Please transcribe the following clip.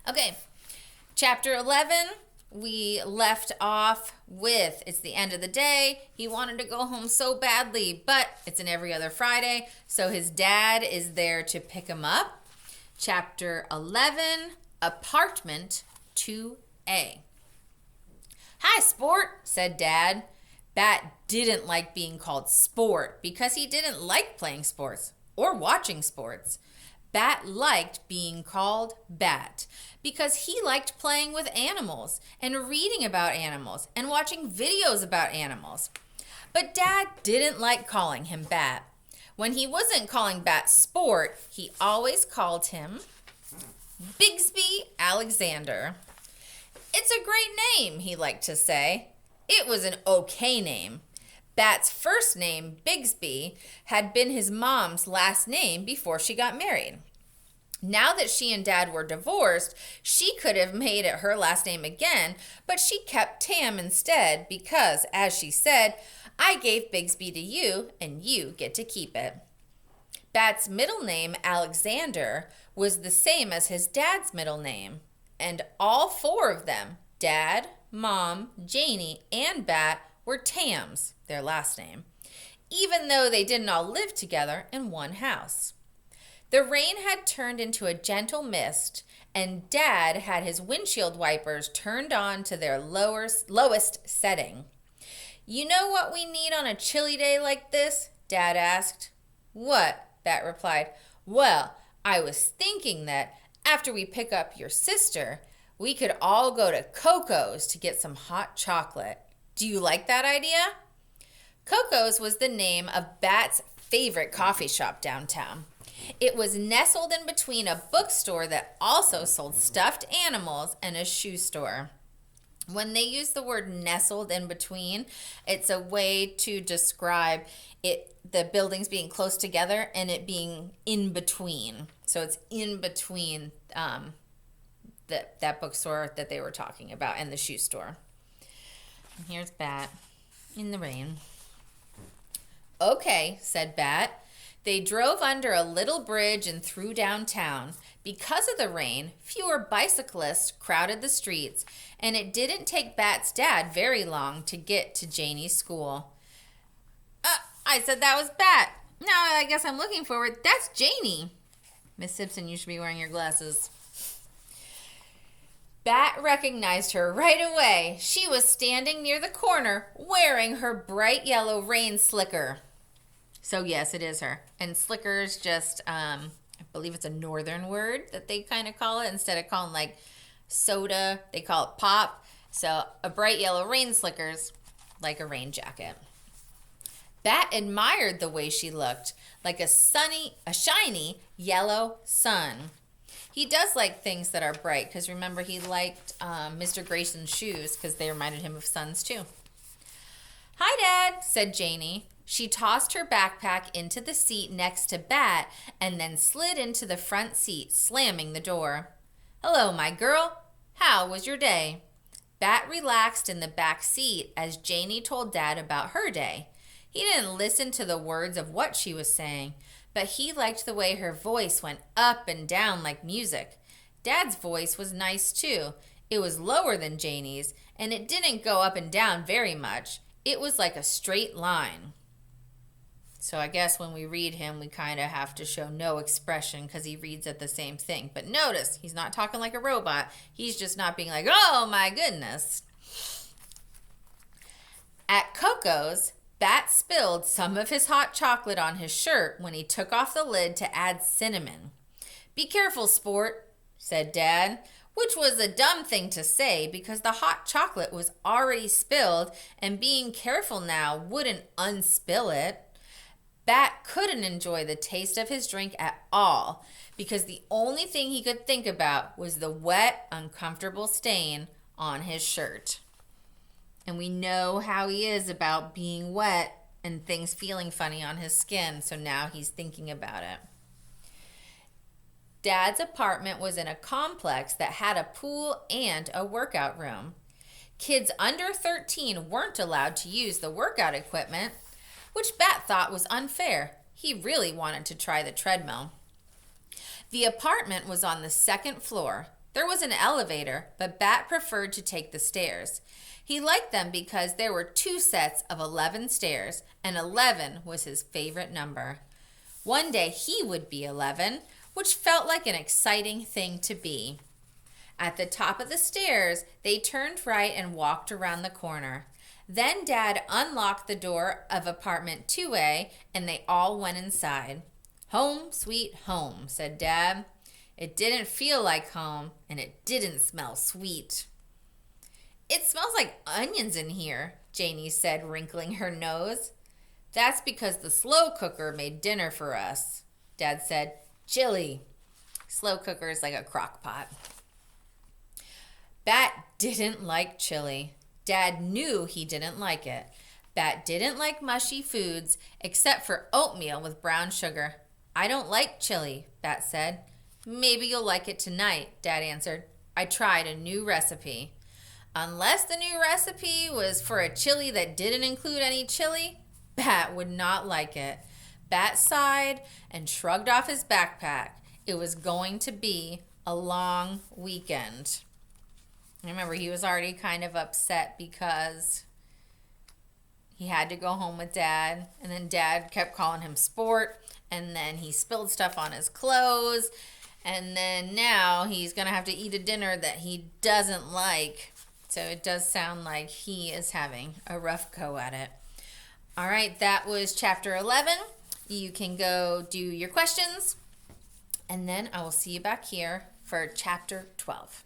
Okay, chapter 11, we left off with it's the end of the day. He wanted to go home so badly, but it's an every other Friday, so his dad is there to pick him up. Chapter 11, apartment 2A. Hi, Sport, said Dad. Bat didn't like being called Sport because he didn't like playing sports or watching sports. Bat liked being called Bat because he liked playing with animals and reading about animals and watching videos about animals. But Dad didn't like calling him Bat. When he wasn't calling Bat Sport, he always called him Bigsby Alexander. It's a great name, he liked to say. It was an okay name. Bat's first name, Bigsby, had been his mom's last name before she got married. Now that she and Dad were divorced, she could have made it her last name again, but she kept Tam instead because, as she said, I gave Bigsby to you and you get to keep it. Bat's middle name, Alexander, was the same as his dad's middle name, and all four of them, Dad, Mom, Janie, and Bat, were Tams, their last name, even though they didn't all live together in one house. The rain had turned into a gentle mist, and Dad had his windshield wipers turned on to their lowest setting. You know what we need on a chilly day like this? Dad asked. What? Bat replied. Well, I was thinking that after we pick up your sister, we could all go to Coco's to get some hot chocolate. Do you like that idea? Coco's was the name of Bat's favorite coffee shop downtown. It was nestled in between a bookstore that also sold stuffed animals and a shoe store. When they use the word nestled in between, it's a way to describe the buildings being close together and it being in between. So it's in between that bookstore that they were talking about and the shoe store. And here's Bat in the rain. Okay, said Bat. They drove under a little bridge and through downtown. Because of the rain, fewer bicyclists crowded the streets, and it didn't take Bat's dad very long to get to Janie's school. I said that was Bat. Now I guess I'm looking forward. That's Janie. Miss Simpson, you should be wearing your glasses. Bat recognized her right away. She was standing near the corner wearing her bright yellow rain slicker. So yes, it is her. And slicker is just, I believe it's a northern word that they kind of call it. Instead of calling like soda, they call it pop. So a bright yellow rain slicker's like a rain jacket. Bat admired the way she looked, like a shiny yellow sun. He does like things that are bright because remember he liked Mr. Grayson's shoes because they reminded him of suns too. Hi, Dad, said Janie. She tossed her backpack into the seat next to Bat and then slid into the front seat, slamming the door. Hello, my girl. How was your day? Bat relaxed in the back seat as Janie told Dad about her day. He didn't listen to the words of what she was saying, but he liked the way her voice went up and down like music. Dad's voice was nice too. It was lower than Janie's, and it didn't go up and down very much. It was like a straight line. So I guess when we read him, we kind of have to show no expression because he reads at the same thing. But notice, he's not talking like a robot. He's just not being like, oh my goodness. At Coco's, Bat spilled some of his hot chocolate on his shirt when he took off the lid to add cinnamon. Be careful, Sport, said Dad, which was a dumb thing to say because the hot chocolate was already spilled and being careful now wouldn't unspill it. Bat couldn't enjoy the taste of his drink at all because the only thing he could think about was the wet, uncomfortable stain on his shirt. And we know how he is about being wet and things feeling funny on his skin, so now he's thinking about it. Dad's apartment was in a complex that had a pool and a workout room. Kids under 13 weren't allowed to use the workout equipment, which Bat thought was unfair. He really wanted to try the treadmill. The apartment was on the second floor. There was an elevator, but Bat preferred to take the stairs. He liked them because there were 2 sets of 11 stairs, and 11 was his favorite number. One day he would be 11, which felt like an exciting thing to be. At the top of the stairs, they turned right and walked around the corner. Then Dad unlocked the door of apartment 2A, and they all went inside. "Home, sweet home," said Dad. It didn't feel like home, and it didn't smell sweet. "It smells like onions in here," Janie said, wrinkling her nose. "That's because the slow cooker made dinner for us," Dad said. "Chili." Slow cooker is like a crock pot. Bat didn't like chili. Dad knew he didn't like it. Bat didn't like mushy foods except for oatmeal with brown sugar. "I don't like chili," Bat said. "Maybe you'll like it tonight," Dad answered. "I tried a new recipe." Unless the new recipe was for a chili that didn't include any chili, Bat would not like it. Bat sighed and shrugged off his backpack. It was going to be a long weekend. Remember, he was already kind of upset because he had to go home with Dad, and then Dad kept calling him sport, and then he spilled stuff on his clothes, and then now he's going to have to eat a dinner that he doesn't like. So it does sound like he is having a rough go at it. All right, that was chapter 11. You can go do your questions, and then I will see you back here for chapter 12.